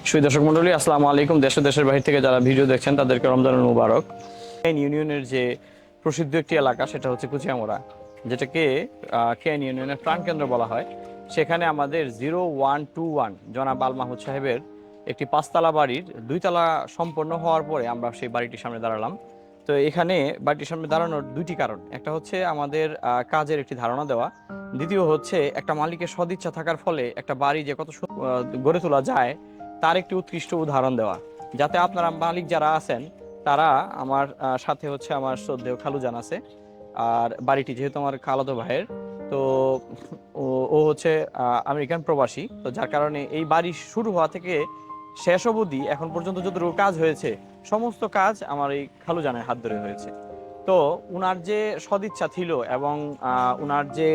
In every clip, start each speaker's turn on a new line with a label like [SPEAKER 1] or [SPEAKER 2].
[SPEAKER 1] সুপ্রিয় দর্শক মণ্ডলী, আসসালামু আলাইকুম। দেশ ও দেশের বাহির থেকে যারা ভিডিও দেখছেন তাদেরকে রমজানুল মুবারক। ইউনিয়নের যে প্রসিদ্ধ একটি এলাকা সেটা হচ্ছে কুচিয়ামোড়া, যেটাকে কেন ইউনিয়নের প্রাণকেন্দ্র বলা হয়। সেখানে আমাদের 0121 জনাব আল মাহমুদ সাহেবের একটি 5তলা বাড়ির 2তলা সম্পন্ন হওয়ার পরে আমরা সেই বাড়িটির সামনে দাঁড়ালাম। তো এখানে বাড়িটির সামনে দাঁড়ানোর দুইটি কারণ। একটা হচ্ছে আমাদের কাজের একটি ধারণা দেওয়া, দ্বিতীয় হচ্ছে একটা মালিকের সদিচ্ছা থাকার ফলে একটা বাড়ি যে কত গড়ে তোলা যায় তার একটি উৎকৃষ্ট উদাহরণ দেওয়া, যাতে আপনারা মালিক যারা আছেন তারা আমার সাথে হচ্ছে আমার শ্রদ্ধেয় খালুজান আছে। আর বাড়িটি যেহেতু আমার খালাতো ভাইয়ের, তো ও ও হচ্ছে আমেরিকান প্রবাসী, তো যার কারণে এই বাড়ি শুরু হওয়া থেকে শেষ অবধি এখন পর্যন্ত যতটুকু কাজ হয়েছে সমস্ত কাজ আমার এই খালুজানের হাত ধরে হয়েছে। তো উনার যে সদিচ্ছা ছিল এবং উনার যে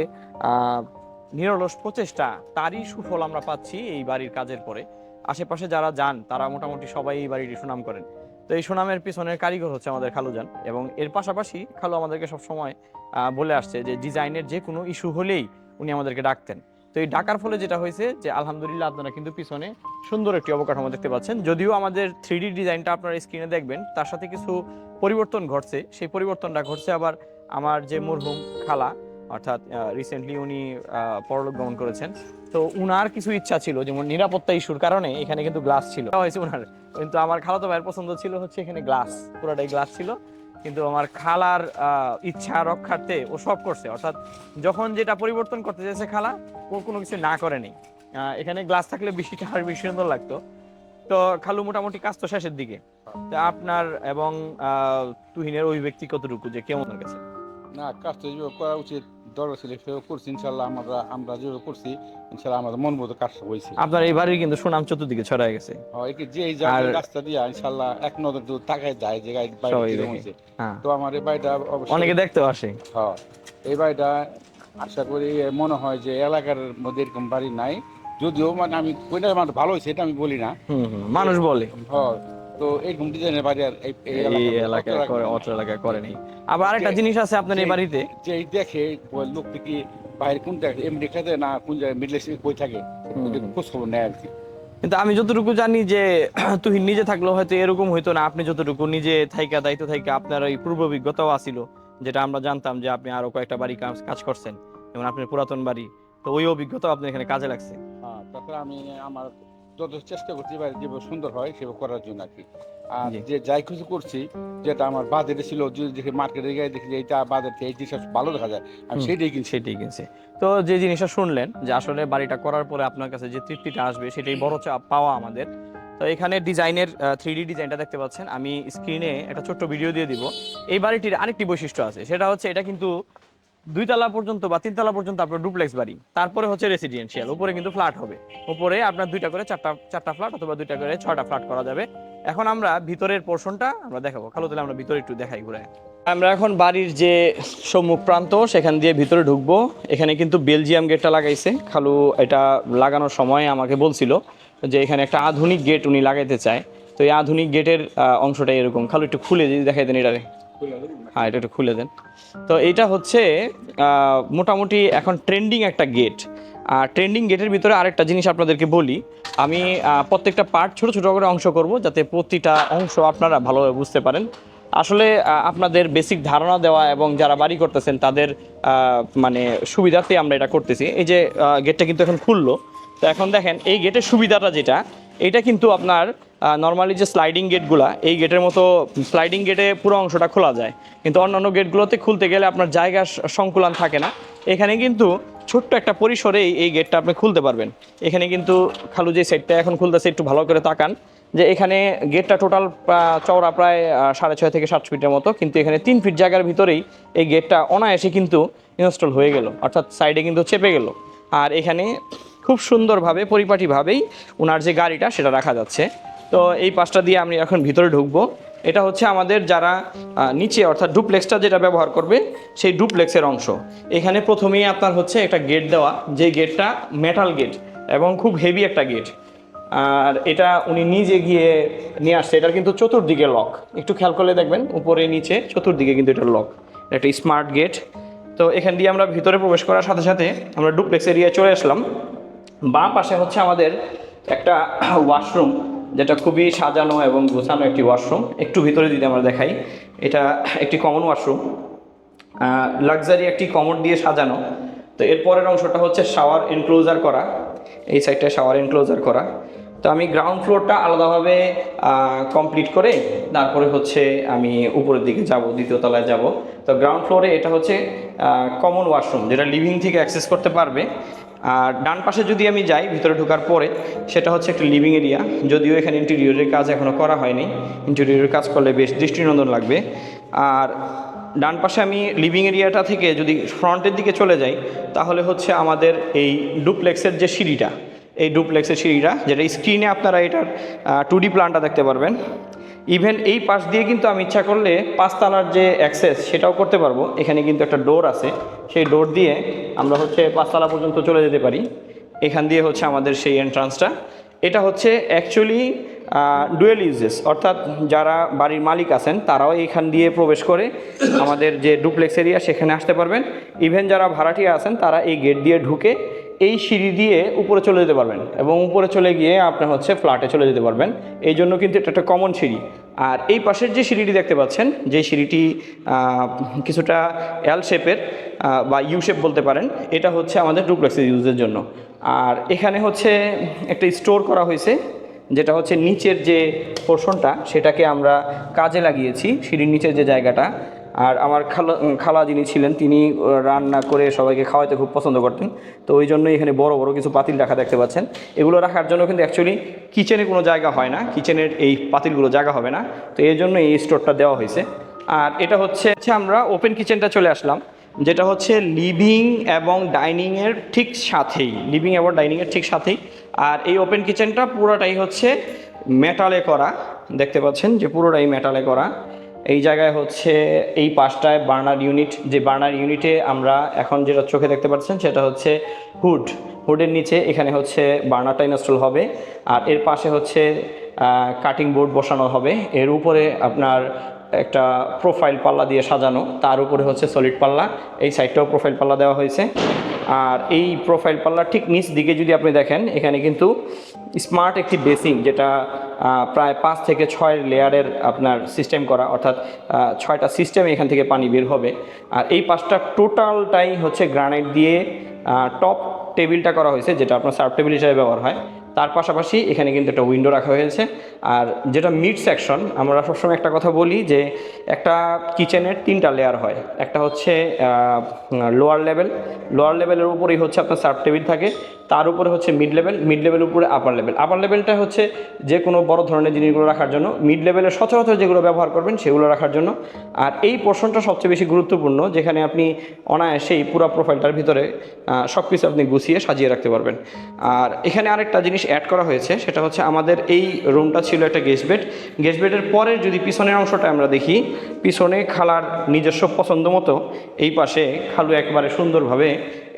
[SPEAKER 1] নিরলস প্রচেষ্টা, তারই সুফল আমরা পাচ্ছি এই বাড়ির কাজের পরে। আশেপাশে যারা যান তারা মোটামুটি সবাই এই বাড়িটি সুনাম করেন। তো এই সুনামের পিছনের কারিগর হচ্ছে আমাদের খালুজান, এবং এর পাশাপাশি খালু আমাদেরকে সবসময় বলে আসছে যে ডিজাইনের যে কোনো ইস্যু হলেই উনি আমাদেরকে ডাকতেন। তো এই ডাকার ফলে যেটা হয়েছে যে আলহামদুলিল্লাহ আপনারা কিন্তু পিছনে সুন্দর একটি অবকাঠামো দেখতে পাচ্ছেন। যদিও আমাদের 3D ডিজাইনটা আপনারা স্ক্রিনে দেখবেন, তার সাথে কিছু পরিবর্তন ঘটছে। সেই পরিবর্তনটা ঘটছে আবার আমার যে মরহুম খালা, অর্থাৎ রিসেন্টলি উনি পরলোক গমন করেছেন। তো উনার কিছু ইচ্ছা ছিল, যেমন নিরাপত্তা ইস্যুর কারণে এখানে কিন্তু গ্লাস ছিল হয়েছে উনার, কিন্তু আমার খালাতো ভাইয়ের পছন্দ ছিল হচ্ছে এখানে গ্লাস, পুরোটাই গ্লাস ছিল। কিন্তু আমার খালার ইচ্ছা রক্ষার্থে ও সব করছে, অর্থাৎ যখন যেটা পরিবর্তন করতে চাইছে খালা, ও কোনো কিছু না করেনি। এখানে গ্লাস থাকলে বৃষ্টিটা আর বেশি সুন্দর লাগতো। তো খালু মোটামুটি কাজ তো শেষের দিকে। তো আপনার এবং তুহিনের অভিব্যক্তি কতটুকু, যে কেমন গেছে?
[SPEAKER 2] না, কাজটা যেভাবে করা উচিত দরকার ছিল সেভাবে করছি ইনশাল্লাহ। আমরা যেভাবে করছি ইনশাল্লাহ আমাদের মন মতো কাজটা হয়েছে।
[SPEAKER 1] আপনার এই বাড়ির কিন্তু সুনাম চতুর্দিকে ছড়ায় গেছে।
[SPEAKER 2] যে এই
[SPEAKER 1] আর
[SPEAKER 2] রাস্তা দিয়া ইনশাল্লাহ এক নজর তো তাকায় যায় যে বাড়িটা
[SPEAKER 1] সবাই
[SPEAKER 2] কিরকম
[SPEAKER 1] দেখে,
[SPEAKER 2] হয়েছে।
[SPEAKER 1] হ্যাঁ,
[SPEAKER 2] তো আমার এই বাড়িটা অবশ্যই
[SPEAKER 1] অনেকে দেখতেও আসে।
[SPEAKER 2] হ্যাঁ, এই বাড়িটা আশা করি মনে হয় যে এলাকার মধ্যে এরকম বাড়ি নাই। যদিও মানে আমি কোনটা আমার ভালো হয়েছে এটা আমি বলি না।
[SPEAKER 1] মানুষ বলে
[SPEAKER 2] হ্যাঁ, তো এরকম ডিজাইনের বাড়ি আর এই
[SPEAKER 1] এই
[SPEAKER 2] এলাকার
[SPEAKER 1] এলাকায় করে, অত্র এলাকায় করেনি। আবার আরেকটা জিনিস আছে আপনার এই বাড়িতে,
[SPEAKER 2] যে দেখে ওই লোকটা কি বাইরে কোন জায়গায় এমনি খেতে না কোন জায়গায় মিডল ইস্টে কই থাকে খোঁজ খবর নেয় আর কি।
[SPEAKER 1] কিন্তু আমি যতটুকু জানি যে তুহিন নিজে থাকলেও হয়তো এরকম হইতো না। আপনি যতটুকু নিজে থাইকা দায়িত্ব থাইকা আপনার এই পূর্ব অভিজ্ঞতাও আছিল, যেটা আমরা জানতাম যে আপনি আরো কয়েকটা বাড়ি কাজ করছেন, যেমন আপনার পুরাতন বাড়ি, তো ওই অভিজ্ঞতাও আপনার এখানে কাজে লাগছে।
[SPEAKER 2] হ্যাঁ, তাছাড়া আমি আমার যত চেষ্টা করছি বাড়ি যেভাবে সুন্দর হয় সেভাবে করার জন্য আর কি। আর
[SPEAKER 1] জি,
[SPEAKER 2] যে যাই কিছু করছি যেটা আমার বাজেটে ছিল, যদি দেখি মার্কেটে গিয়ে দেখি যে এইটা বাজেট এই জিনিসটা ভালো দেখা যায় আমি সেইটাই কিনছি।
[SPEAKER 1] সেটাই কিনছে। তো যে জিনিসটা শুনলেন যে আসলে বাড়িটা করার পরে আপনার কাছে যে তৃপ্তিটা আসবে সেটাই বড় পাওয়া আমাদের। তো এখানে ডিজাইনের 3D ডিজাইনটা দেখতে পাচ্ছেন, আমি স্ক্রিনে একটা ছোট্ট ভিডিও দিয়ে দিব। এই বাড়িটির আরেকটি বৈশিষ্ট্য আছে, সেটা হচ্ছে এটা কিন্তু 2তলা পর্যন্ত বা 3তলা পর্যন্ত আপনার ডুপ্লেক্স বাড়ি, তারপরে হচ্ছে রেসিডেন্সিয়াল, উপরে কিন্তু ফ্ল্যাট হবে। উপরে আপনার 2টা করে চারটা ফ্ল্যাট অথবা 2টা করে 6টা ফ্ল্যাট করা যাবে। এখন আমরা ভিতরের পোর্শনটা আমরা দেখাবো। খালো, তাহলে আমরা ভিতরে একটু দেখাই ঘুরে। আমরা এখন বাড়ির যে সম্মুখ প্রান্ত সেখান দিয়ে ভিতরে ঢুকবো। এখানে কিন্তু বেলজিয়াম গেটটা লাগাইছে খালু। এটা লাগানোর সময় আমাকে বলছিল যে এখানে একটা আধুনিক গেট উনি লাগাইতে চায়। তো এই আধুনিক গেটের অংশটা এরকম। খালু একটু খুলে যদি দেখাই দেন এটারে। হ্যাঁ, এটা একটু খুলে দেন। তো এইটা হচ্ছে মোটামুটি এখন ট্রেন্ডিং একটা গেট। আর ট্রেন্ডিং গেটের ভিতরে আরেকটা জিনিস আপনাদেরকে বলি, আমি প্রত্যেকটা পার্ট ছোট ছোট করে অংশ করব, যাতে প্রতিটা অংশ আপনারা ভালোভাবে বুঝতে পারেন। আসলে আপনাদের বেসিক ধারণা দেওয়া এবং যারা বাড়ি করতেছেন তাদের মানে সুবিধার্থে আমরা এটা করতেছি। এই যে গেটটা কিন্তু এখন খুললো। তো এখন দেখেন এই গেটের সুবিধাটা যেটা, এটা কিন্তু আপনার নর্মালি যে স্লাইডিং গেটগুলা, এই গেটের মতো স্লাইডিং গেটে পুরো অংশটা খোলা যায়, কিন্তু অন্যান্য গেটগুলোতে খুলতে গেলে আপনার জায়গা সংকুলান থাকে না। এখানে কিন্তু ছোট্ট একটা পরিসরেই এই গেটটা আপনি খুলতে পারবেন। এখানে কিন্তু খালু যে সাইডটা এখন খুলতেছে, একটু ভালো করে তাকান যে এখানে গেটটা টোটাল চওড়া প্রায় 6.5 থেকে 7 ফিটের মতো, কিন্তু এখানে 3 ফিট জায়গার ভিতরেই এই গেটটা অনায়াসে কিন্তু ইনস্টল হয়ে গেল, অর্থাৎ সাইডে কিন্তু চেপে গেল। আর এখানে খুব সুন্দরভাবে পরিপাটিভাবেই ওনার যে গাড়িটা সেটা রাখা যাচ্ছে। তো এই পাশটা দিয়ে আমি এখন ভিতরে ঢুকবো। এটা হচ্ছে আমাদের যারা নিচে অর্থাৎ ডুপ্লেক্সটা যেটা ব্যবহার করবে সেই ডুপ্লেক্সের অংশ। এখানে প্রথমেই আপনার হচ্ছে একটা গেট দেওয়া, যে গেটটা মেটাল গেট এবং খুব হেভি একটা গেট। আর এটা উনি নিজে গিয়ে নিয়ে আসছে। এটার কিন্তু চতুর্দিকে লক, একটু খেয়াল করলে দেখবেন উপরে নিচে চতুর্দিকে কিন্তু এটা লক, একটা স্মার্ট গেট। তো এখান দিয়ে আমরা ভিতরে প্রবেশ করার সাথে সাথে আমরা ডুপ্লেক্স এরিয়ায় চলে আসলাম। বাম পাশে হচ্ছে আমাদের একটা ওয়াশরুম। যেটা খুবই সাজানো এবং গোছানো একটি ওয়াশরুম। একটু ভিতরে যদি আমরা দেখাই, এটা একটি কমন ওয়াশরুম, লাক্সারি একটি কমোড দিয়ে সাজানো। তো এরপরের অংশটা হচ্ছে শাওয়ার এনক্লোজার করা, এই সাইডটা শাওয়ার এনক্লোজার করা। তো আমি গ্রাউন্ড ফ্লোরটা আলাদাভাবে কমপ্লিট করে তারপরে হচ্ছে আমি উপরের দিকে যাব, দ্বিতীয় তলায় যাব। তো গ্রাউন্ড ফ্লোরে এটা হচ্ছে কমন ওয়াশরুম, যেটা লিভিং থেকে অ্যাক্সেস করতে পারবে। আর ডান পাশে যদি আমি যাই ভিতরে ঢোকার পরে, সেটা হচ্ছে একটা লিভিং এরিয়া। যদিও এখানে ইন্টেরিয়রের কাজ এখনও করা হয়নি, ইন্টেরিয়রের কাজ করলে বেশ দৃষ্টিনন্দন লাগবে। আর ডান পাশে আমি লিভিং এরিয়াটা থেকে যদি ফ্রন্টের দিকে চলে যাই, তাহলে হচ্ছে আমাদের এই ডুপ্লেক্সের যে সিঁড়িটা, এই ডুপ্লেক্সের সিঁড়িটা, যেটা স্ক্রিনে আপনারা এটার 2D প্ল্যানটা দেখতে পারবেন। ইভেন এই পাশ দিয়ে কিন্তু আমি ইচ্ছা করলে 5 তলার যে অ্যাক্সেস সেটাও করতে পারবো। এখানে কিন্তু একটা ডোর আছে, সেই ডোর দিয়ে আমরা হচ্ছে 5 তলা পর্যন্ত চলে যেতে পারি। এখান দিয়ে হচ্ছে আমাদের সেই এন্ট্রান্সটা। এটা হচ্ছে অ্যাকচুয়ালি ডুয়েল ইউজেস, অর্থাৎ যারা বাড়ির মালিক আছেন তারাও এইখান দিয়ে প্রবেশ করে আমাদের যে ডুপ্লেক্স এরিয়া সেখানে আসতে পারবেন। ইভেন যারা ভাড়াটিয়া আছেন তারা এই গেট দিয়ে ঢুকে এই সিঁড়ি দিয়ে উপরে চলে যেতে পারবেন এবং উপরে চলে গিয়ে আপনার হচ্ছে ফ্ল্যাটে চলে যেতে পারবেন। এই জন্য কিন্তু এটা একটা কমন সিঁড়ি। আর এই পাশের যে সিঁড়িটি দেখতে পাচ্ছেন, যে সিঁড়িটি কিছুটা এল শেপের বা ইউ শেপ বলতে পারেন, এটা হচ্ছে আমাদের ডুপ্লেক্সের ইউজের জন্য। আর এখানে হচ্ছে একটা স্টোর করা হয়েছে, যেটা হচ্ছে নিচের যে পোর্শনটা সেটাকে আমরা কাজে লাগিয়েছি, সিঁড়ির নিচের যে জায়গাটা। আর আমার খালা যিনি ছিলেন তিনি রান্না করে সবাইকে খাওয়াতে খুব পছন্দ করতেন। তো ওই জন্য এখানে বড় বড় কিছু পাতিল রাখা দেখতে পাচ্ছেন। এগুলো রাখার জন্য কিন্তু অ্যাকচুয়ালি কিচেনে কোনো জায়গা হয় না, কিচেনের এই পাতিলগুলো জায়গা হবে না, তো এই জন্য এই স্টোরটা দেওয়া হয়েছে। আর এটা হচ্ছে আমরা ওপেন কিচেনটা চলে আসলাম, যেটা হচ্ছে লিভিং এবং ডাইনিংয়ের ঠিক সাথেই, লিভিং এবং ডাইনিংয়ের ঠিক সাথেই। আর এই ওপেন কিচেনটা পুরোটাই হচ্ছে মেটালে করা, দেখতে পাচ্ছেন যে পুরোটাই মেটালে করা। এই জায়গায় হচ্ছে এই পাশটায় বার্নার ইউনিট, যে বার্নার ইউনিটে আমরা এখন যেটা চোখে দেখতে পাচ্ছেন সেটা হচ্ছে হুডের নিচে এখানে হচ্ছে বার্নারটা ইনস্টল হবে। আর এর পাশে হচ্ছে কাটিং বোর্ড বসানো হবে, এর উপরে আপনার একটা প্রোফাইল পাল্লা দিয়ে সাজানো, তার উপরে হচ্ছে সলিড পাল্লা, এই সাইডটাও প্রোফাইল পাল্লা দেওয়া হয়েছে। আর এই প্রোফাইল পাল্লার ঠিক নিচ দিকে যদি আপনি দেখেন, এখানে কিন্তু স্মার্ট একটি বেসিং, যেটা প্রায় 5 থেকে 6 লেয়ারের আপনার সিস্টেম করা, অর্থাৎ 6টা সিস্টেমে এখান থেকে পানি বের হবে। আর এই পাশটা টোটালটাই হচ্ছে গ্রানাইট দিয়ে টপ টেবিলটা করা হয়েছে, যেটা আপনার সার্ভ টেবিল হিসেবে ব্যবহার হয়। তার পাশাপাশি এখানে কিন্তু একটা উইন্ডো রাখা হয়েছে। আর যেটা মিড সেকশন, আমরা সবসময় একটা কথা বলি যে একটা কিচেনের 3টা লেয়ার হয়। একটা হচ্ছে লোয়ার লেভেলের উপরেই হচ্ছে আপনার সার্ভ টেবিল থাকে, তার উপরে হচ্ছে মিড লেভেলের উপরে আপার লেভেলটা হচ্ছে যে কোনো বড় ধরনের জিনিসগুলো রাখার জন্য, মিড লেভেলের সচরাচর যেগুলো ব্যবহার করবেন সেগুলো রাখার জন্য। আর এই পোর্শনটা সবচেয়ে বেশি গুরুত্বপূর্ণ, যেখানে আপনি অনায়াসেই পুরো প্রোফাইলটার ভিতরে সব কিছু আপনি গুছিয়ে সাজিয়ে রাখতে পারবেন। আর এখানে আরেকটা জিনিস অ্যাড করা হয়েছে, সেটা হচ্ছে আমাদের এই রুমটা ছিল একটা গেস্ট বেডের পরে যদি পিছনের অংশটা আমরা দেখি, পিছনে খালার নিজস্ব পছন্দ মতো এই পাশে খালু একবারে সুন্দরভাবে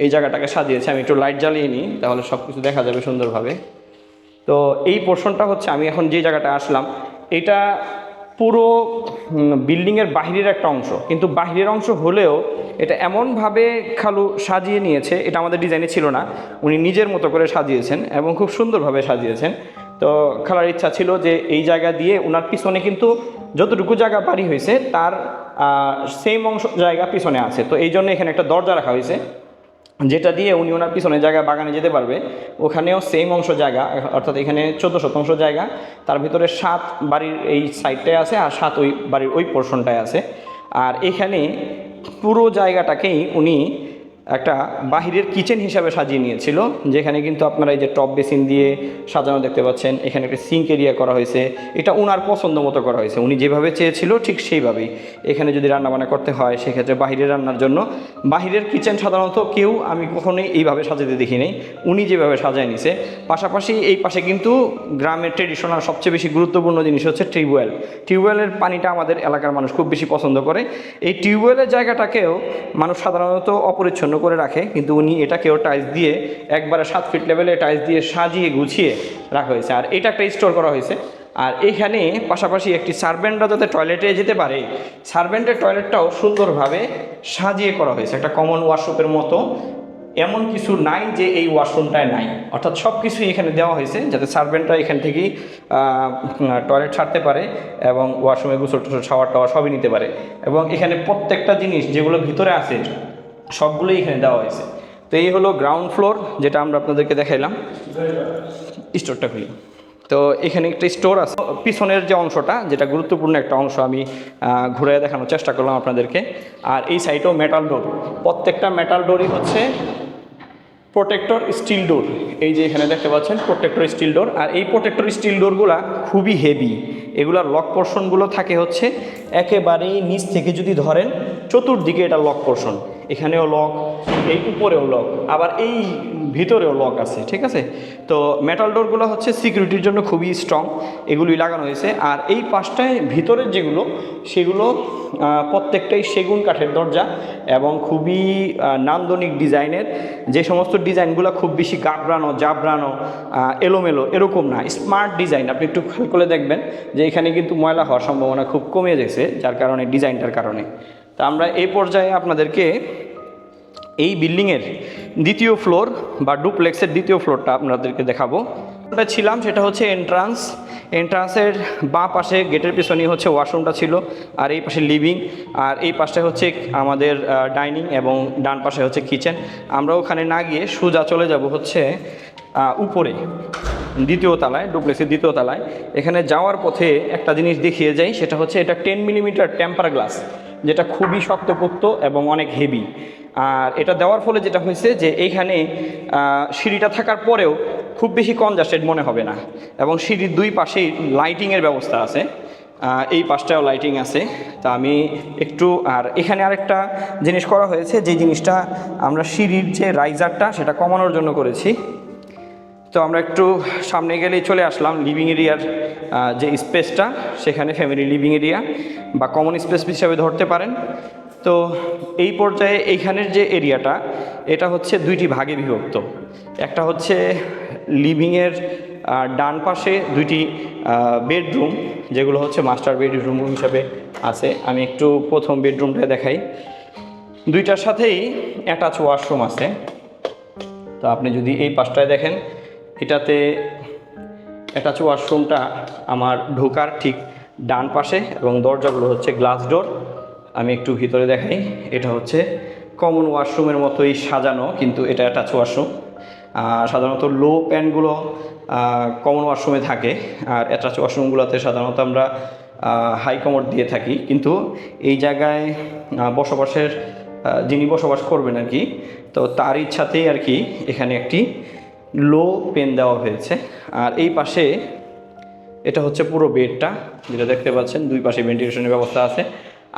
[SPEAKER 1] এই জায়গাটাকে সাজিয়েছে। আমি একটু লাইট জ্বালিয়ে নিই, তাহলে সব কিছু দেখা যাবে সুন্দরভাবে। তো এই পোর্শনটা হচ্ছে আমি এখন যে জায়গাটা আসলাম, এটা পুরো বিল্ডিংয়ের বাহিরের একটা অংশ, কিন্তু বাহিরের অংশ হলেও এটা এমনভাবে খালু সাজিয়ে নিয়েছে, এটা আমাদের ডিজাইনে ছিল না, উনি নিজের মতো করে সাজিয়েছেন এবং খুব সুন্দরভাবে সাজিয়েছেন। তো খালার ইচ্ছা ছিল যে এই জায়গা দিয়ে ওনার পিছনে কিন্তু যতটুকু জায়গা বাড়ি হয়েছে তার সেম অংশ জায়গা পিছনে আছে। তো এই জন্য এখানে একটা দরজা রাখা হয়েছে, যেটা দিয়ে উনি ওনার পিছনে জায়গা বাগানে যেতে পারবে। ওখানেও সেম অংশ জায়গা, অর্থাৎ এখানে 14 শতাংশ জায়গা, তার ভিতরে 7 বাড়ির এই সাইডটায় আছে আর 7 ওই বাড়ির ওই পোর্শনটায় আছে। আর এখানে পুরো জায়গাটাকেই উনি একটা বাহিরের কিচেন হিসাবে সাজিয়ে নিয়েছিল, যেখানে কিন্তু আপনারা এই যে টপ বেসিন দিয়ে সাজানো দেখতে পাচ্ছেন। এখানে একটা সিঙ্ক এরিয়া করা হয়েছে, এটা ওনার পছন্দ মতো করা হয়েছে, উনি যেভাবে চেয়েছিল ঠিক সেইভাবেই। এখানে যদি রান্নাবান্না করতে হয় সেক্ষেত্রে বাহিরের রান্নার জন্য বাহিরের কিচেন সাধারণত কেউ আমি কখনোই এইভাবে সাজাতে দেখি নাই, উনি যেভাবে সাজায় নিছে। পাশাপাশি এই পাশে কিন্তু গ্রামের ট্রেডিশনাল সবচেয়ে বেশি গুরুত্বপূর্ণ জিনিস হচ্ছে টিউবওয়েলের পানিটা আমাদের এলাকার মানুষ খুব বেশি পছন্দ করে। এই টিউবওয়েলের জায়গাটাকেও মানুষ সাধারণত অপরিচ্ছন্ন করে রাখে, কিন্তু উনি এটাকেও টাইলস দিয়ে একবারে 7 ফিট লেভেলে টাইলস দিয়ে সাজিয়ে গুছিয়ে রাখা হয়েছে। আর এটা একটা স্টোর করা হয়েছে। আর এইখানে পাশাপাশি একটি সার্ভেন্টরা যাতে টয়লেটে যেতে পারে, সার্ভেন্টের টয়লেটটাও সুন্দরভাবে সাজিয়ে করা হয়েছে, একটা কমন ওয়াশরুমের মতো। এমন কিছু নাই যে এই ওয়াশরুমটায় নাই, অর্থাৎ সব কিছুই এখানে দেওয়া হয়েছে যাতে সার্ভেন্টরা এখান থেকেই টয়লেট ছাড়তে পারে এবং ওয়াশরুমে গোসল টোসল শাওয়ার টাওয়ার সবই নিতে পারে। এবং এখানে প্রত্যেকটা জিনিস যেগুলো ভিতরে আছে সবগুলোই এখানে দেওয়া হয়েছে। তো এই হলো গ্রাউন্ড ফ্লোর, যেটা আমরা আপনাদেরকে দেখাইলাম। স্টোরটা খুলি। তো এখানে একটা স্টোর আছে, পিছনের যে অংশটা যেটা গুরুত্বপূর্ণ একটা অংশ আমি ঘুরে দেখানোর চেষ্টা করলাম আপনাদেরকে। আর এই সাইডেও মেটাল ডোর, প্রত্যেকটা মেটাল ডোরই হচ্ছে প্রোটেক্টর স্টিল ডোর। এই যে এখানে দেখতে পাচ্ছেন প্রোটেক্টর স্টিল ডোর। আর এই প্রোটেক্টর স্টিল ডোরগুলা খুবই হেভি, এগুলার লক পোর্শনগুলো থাকে হচ্ছে একেবারেই নিচ থেকে যদি ধরেন চতুর্দিকে এটা লক পোর্শন, এখানেও লক, এই উপরেও লক, আবার এই ভিতরেও লক আছে, ঠিক আছে। তো মেটাল ডোরগুলো হচ্ছে সিকিউরিটির জন্য খুবই স্ট্রং, এগুলি লাগানো হয়েছে। আর এই পাশটায় ভিতরের যেগুলো সেগুলো প্রত্যেকটাই সেগুন কাঠের দরজা এবং খুবই নান্দনিক ডিজাইনের। যে সমস্ত ডিজাইনগুলো খুব বেশি গাবড়ানো জাবড়ানো এলোমেলো এরকম না, স্মার্ট ডিজাইন। আপনি একটু খেয়াল করে দেখবেন যে এখানে কিন্তু ময়লা হওয়ার সম্ভাবনা খুব কমে গেছে যার কারণে ডিজাইনটার কারণে। তা আমরা এই পর্যায়ে আপনাদেরকে এই বিল্ডিংয়ের দ্বিতীয় ফ্লোর বা ডুপ্লেক্সের দ্বিতীয় ফ্লোরটা আপনাদেরকে দেখাবো। ছিলাম সেটা হচ্ছে এন্ট্রান্সের বাঁ পাশে গেটের পিছনেই হচ্ছে ওয়াশরুমটা ছিল, আর এই পাশে লিভিং, আর এই পাশে হচ্ছে আমাদের ডাইনিং এবং ডান পাশে হচ্ছে কিচেন। আমরা ওখানে না গিয়ে সোজা চলে যাব হচ্ছে উপরে দ্বিতীয় তলায়, ডুপ্লেক্সের দ্বিতীয় তলায়। এখানে যাওয়ার পথে একটা জিনিস দেখিয়ে যাই, সেটা হচ্ছে এটা 10 মিলিমিটার টেম্পার গ্লাস, যেটা খুবই শক্তপোক্ত এবং অনেক হেভি। আর এটা দেওয়ার ফলে যেটা হয়েছে যে এইখানে সিঁড়িটা থাকার পরেও খুব বেশি কনজাস্টেড মনে হবে না, এবং সিঁড়ির দুই পাশেই লাইটিংয়ের ব্যবস্থা আছে, এই পাশটাও লাইটিং আছে। তা আমি একটু, আর এখানে আরেকটা জিনিস করা হয়েছে, যে জিনিসটা আমরা সিঁড়ির যে রাইজারটা সেটা কমানোর জন্য করেছি। তো আমরা একটু সামনে গেলেই চলে আসলাম লিভিং এরিয়ার যে স্পেসটা, সেখানে ফ্যামিলি লিভিং এরিয়া বা কমন স্পেস হিসাবে ধরতে পারেন। তো এই পর্যায়ে এইখানের যে এরিয়াটা, এটা হচ্ছে দুইটি ভাগে বিভক্ত। একটা হচ্ছে লিভিংয়ের ডান পাশে দুইটি বেডরুম, যেগুলো হচ্ছে মাস্টার বেডরুম হিসাবে আছে। আমি একটু প্রথম বেডরুমটা দেখাই। দুইটার সাথেই অ্যাটাচ ওয়াশরুম আছে। তো আপনি যদি এই পাশটায় দেখেন, এটাতে অ্যাটাচ ওয়াশরুমটা আমার ঢোকার ঠিক ডান পাশে, এবং দরজাগুলো হচ্ছে গ্লাস ডোর। আমি একটু ভিতরে দেখাই। এটা হচ্ছে কমন ওয়াশরুমের মতোই সাজানো, কিন্তু এটা অ্যাটাচ ওয়াশরুম। সাধারণত লো প্যানগুলো কমন ওয়াশরুমে থাকে, আর অ্যাটাচ ওয়াশরুমগুলোতে সাধারণত আমরা হাই কমোড দিয়ে থাকি। কিন্তু এই জায়গায় বসবাসের যিনি বসবাস করবেন আর কি, তো তার ইচ্ছাতেই আর কি এখানে একটি লো পেন দেওয়া হয়েছে। আর এই পাশে এটা হচ্ছে পুরো বেডটা, যেটা দেখতে পাচ্ছেন, দুই পাশে ভেন্টিলেশনের ব্যবস্থা আছে।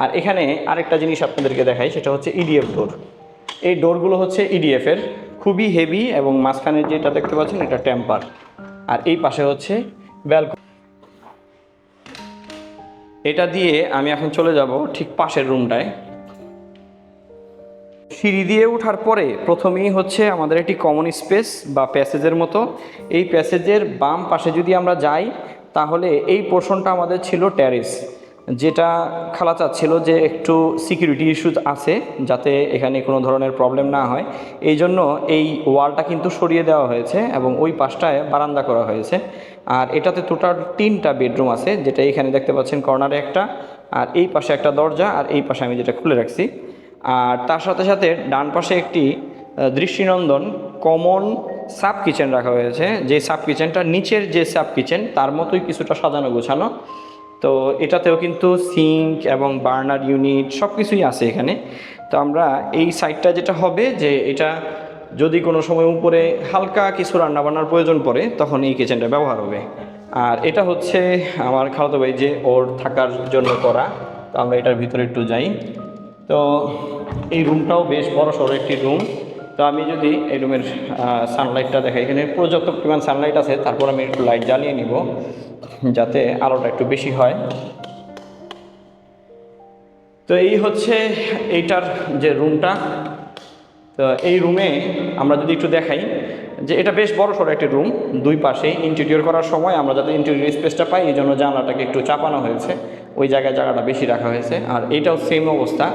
[SPEAKER 1] আর এখানে আরেকটা জিনিস আপনাদেরকে দেখাই, সেটা হচ্ছে ইডিএফ ডোর। এই ডোরগুলো হচ্ছে ইডিএফের, খুবই হেভি, এবং মাঝখানে যেটা দেখতে পাচ্ছেন এটা টেম্পার। আর এই পাশে হচ্ছে ব্যালকনি। এটা দিয়ে আমি এখন চলে যাব ঠিক পাশের রুমটায়। সিঁড়ি দিয়ে ওঠার পরে প্রথমেই হচ্ছে আমাদের একটি কমন স্পেস বা প্যাসেজের মতো। এই প্যাসেজের বাম পাশে যদি আমরা যাই, তাহলে এই পোর্শনটা আমাদের ছিল ট্যারেস, যেটা খালা চাচ্ছিল যে একটু সিকিউরিটি ইস্যু আছে, যাতে এখানে কোনো ধরনের প্রবলেম না হয়। এই জন্য এই ওয়ালটা কিন্তু সরিয়ে দেওয়া হয়েছে এবং ওই পাশটায় বারান্দা করা হয়েছে। আর এটাতে টোটাল 3টা বেডরুম আছে, যেটা এখানে দেখতে পাচ্ছেন কর্নারে একটা, আর এই পাশে একটা দরজা, আর এই পাশে আমি যেটা খুলে রাখছি। আর তার সাথে সাথে ডান পাশে একটি দৃষ্টিনন্দন কমন সাব কিচেন রাখা হয়েছে, যে সাব কিচেনটা নিচের যে সাব কিচেন তার মতোই কিছুটা সাজানো গোছানো। তো এটাতেও কিন্তু সিঙ্ক এবং বার্নার ইউনিট সব কিছুই আছে এখানে। তো আমরা এই সাইডটা যেটা হবে, যে এটা যদি কোনো সময় উপরে হালকা কিছু রান্নাবান্নার প্রয়োজন পড়ে, তখন এই কিচেনটা ব্যবহার হবে। আর এটা হচ্ছে আমার খালাতো ভাই যে ওর থাকার জন্য করা। তো আমরা এটার ভিতরে একটু যাই। তো এই রুমটাও বেশ বড় সড়ো একটি রুম। তো আমি যদি এই রুমের সানলাইটটা দেখাই, এখানে পর্যাপ্ত পরিমাণ সানলাইট আছে। তারপর আমি একটু লাইট জ্বালিয়ে নিব যাতে আলোটা একটু বেশি হয়। তো এই হচ্ছে এইটার যে রুমটা। তো এই রুমে আমরা যদি একটু দেখাই, যে এটা বেশ বড় সড়ো একটি রুম, দুই পাশেই ইন্টেরিয়র করার সময় আমরা যাতে ইন্টেরিয়র স্পেসটা পাই এই জন্য জানলাটাকে একটু চাপানো হয়েছে, ওই জায়গায় জায়গাটা বেশি রাখা হয়েছে। আর এটাও সেম অবস্থা,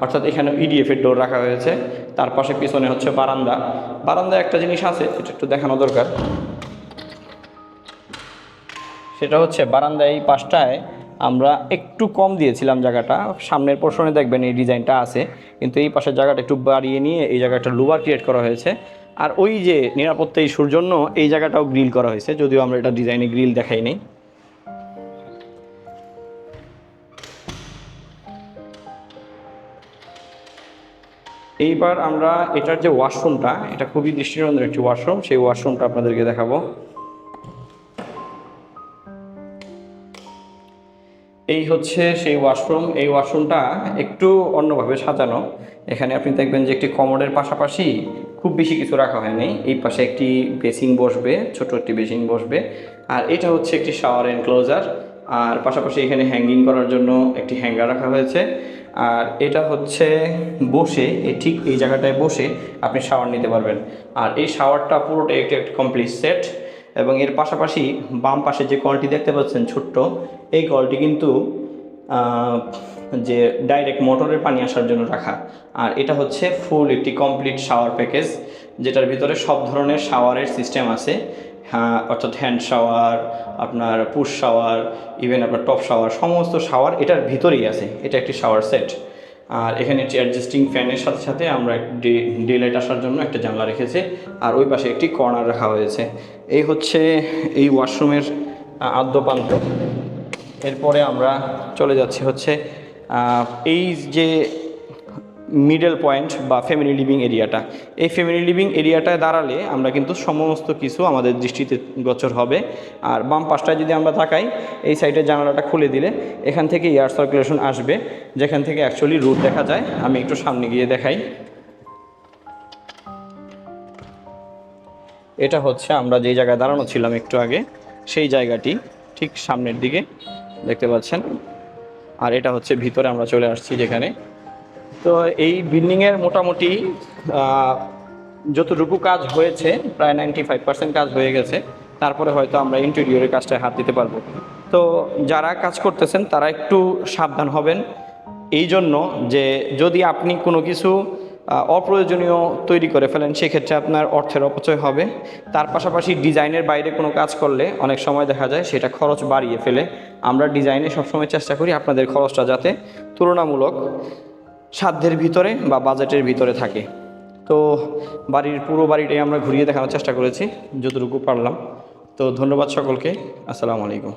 [SPEAKER 1] অর্থাৎ এখানে ইডিএফ এর ডোর রাখা হয়েছে। তার পাশে পিছনে হচ্ছে বারান্দা। বারান্দায় একটা জিনিস আছে, এটা একটু দেখানো দরকার। সেটা হচ্ছে বারান্দায় এই পাশটায় আমরা একটু কম দিয়েছিলাম জায়গাটা, সামনের পোর্শনে দেখবেন এই ডিজাইনটা আছে, কিন্তু এই পাশের জায়গাটা একটু বাড়িয়ে নিয়ে এই জায়গাটা লুবার ক্রিয়েট করা হয়েছে। আর ওই যে নিরাপত্তা ইস্যুর জন্য এই জায়গাটাও গ্রিল করা হয়েছে, যদিও আমরা এটা ডিজাইনে গ্রিল দেখাই নেই। এইবার আমরা এটার যে ওয়াশরুমটা, এটা খুবই দৃষ্টিনন্দন একটি ওয়াশরুম, সেই ওয়াশরুমটা আপনাদেরকে দেখাবো। এই হচ্ছে সেই ওয়াশরুম। এই ওয়াশরুমটা একটু অন্যভাবে সাজানো। এখানে আপনি দেখবেন যে একটি কমোডের পাশাপাশি খুব বেশি কিছু রাখা হয়নি। এই পাশে একটি বেসিন বসবে, ছোট একটি বেসিন বসবে, আর এটা হচ্ছে একটি শাওয়ার এনক্লোজার। আর পাশাপাশি এখানে হ্যাঙ্গিং করার জন্য একটি হ্যাঙ্গার রাখা হয়েছে। আর এটা হচ্ছে বসে ঠিক এই জায়গাটায় বসে আপনি শাওয়ার নিতে পারবেন। আর এই শাওয়ারটা পুরোটাই একটি কমপ্লিট সেট। এবং এর পাশাপাশি বাম পাশে যে কলটি দেখতে পাচ্ছেন ছোট্ট, এই কলটি কিন্তু যে ডাইরেক্ট মোটরের পানি আসার জন্য রাখা। আর এটা হচ্ছে ফুল একটি কমপ্লিট শাওয়ার প্যাকেজ, যেটার ভিতরে সব ধরনের শাওয়ারের সিস্টেম আছে। হ্যাঁ, অর্থাৎ হ্যান্ড শাওয়ার, আপনার পুশ শাওয়ার, ইভেন আপনার টপ শাওয়ার, সমস্ত শাওয়ার এটার ভিতরেই আছে। এটা একটি শাওয়ার সেট। আর এখানে একটি অ্যাডজাস্টিং ফ্যানের সাথে সাথে আমরা ডে লাইট আসার জন্য একটা জানলা রেখেছি। আর ওই পাশে একটি কর্নার রাখা হয়েছে। এই হচ্ছে এই ওয়াশরুমের আদ্যপান্ত। এরপরে আমরা চলে যাচ্ছি হচ্ছে এই যে মিডল পয়েন্ট বা ফ্যামিলি লিভিং এরিয়াটা। এই ফ্যামিলি লিভিং এরিয়াটায় দাঁড়ালে আমরা কিন্তু সমস্ত কিছু আমাদের দৃষ্টিতে গোচর হবে। আর বাম পাশটায় যদি আমরা তাকাই, এই সাইডের জানালাটা খুলে দিলে এখান থেকে এয়ার সার্কুলেশন আসবে, যেখান থেকে অ্যাকচুয়ালি রুট দেখা যায়। আমি একটু সামনে গিয়ে দেখাই। এটা হচ্ছে আমরা যেই জায়গায় দাঁড়ানো ছিলাম একটু আগে, সেই জায়গাটি ঠিক সামনের দিকে দেখতে পাচ্ছেন। আর এটা হচ্ছে ভিতরে আমরা চলে আসছি যেখানে। তো এই বিল্ডিংয়ের মোটামুটি যতটুকু কাজ হয়েছে প্রায় 95% কাজ হয়ে গেছে। তারপরে হয়তো আমরা ইন্টেরিয়রের কাজটায় হাত দিতে পারবো। তো যারা কাজ করতেছেন তারা একটু সাবধান হবেন, এই জন্য যে যদি আপনি কোনো কিছু অপ্রয়োজনীয় তৈরি করে ফেলেন সেক্ষেত্রে আপনার অর্থের অপচয় হবে। তার পাশাপাশি ডিজাইনের বাইরে কোনো কাজ করলে অনেক সময় দেখা যায় সেটা খরচ বাড়িয়ে ফেলে। আমরা ডিজাইনে সবসময় চেষ্টা করি আপনাদের খরচটা যাতে তুলনামূলক সাধ্যের ভিতরে বা বাজেটের ভিতরে থাকে। তো পুরো বাড়িটাই আমরা ঘুরিয়ে দেখানোর চেষ্টা করেছি যতটুকু পারলাম। তো ধন্যবাদ সকলকে। আসসালামু আলাইকুম।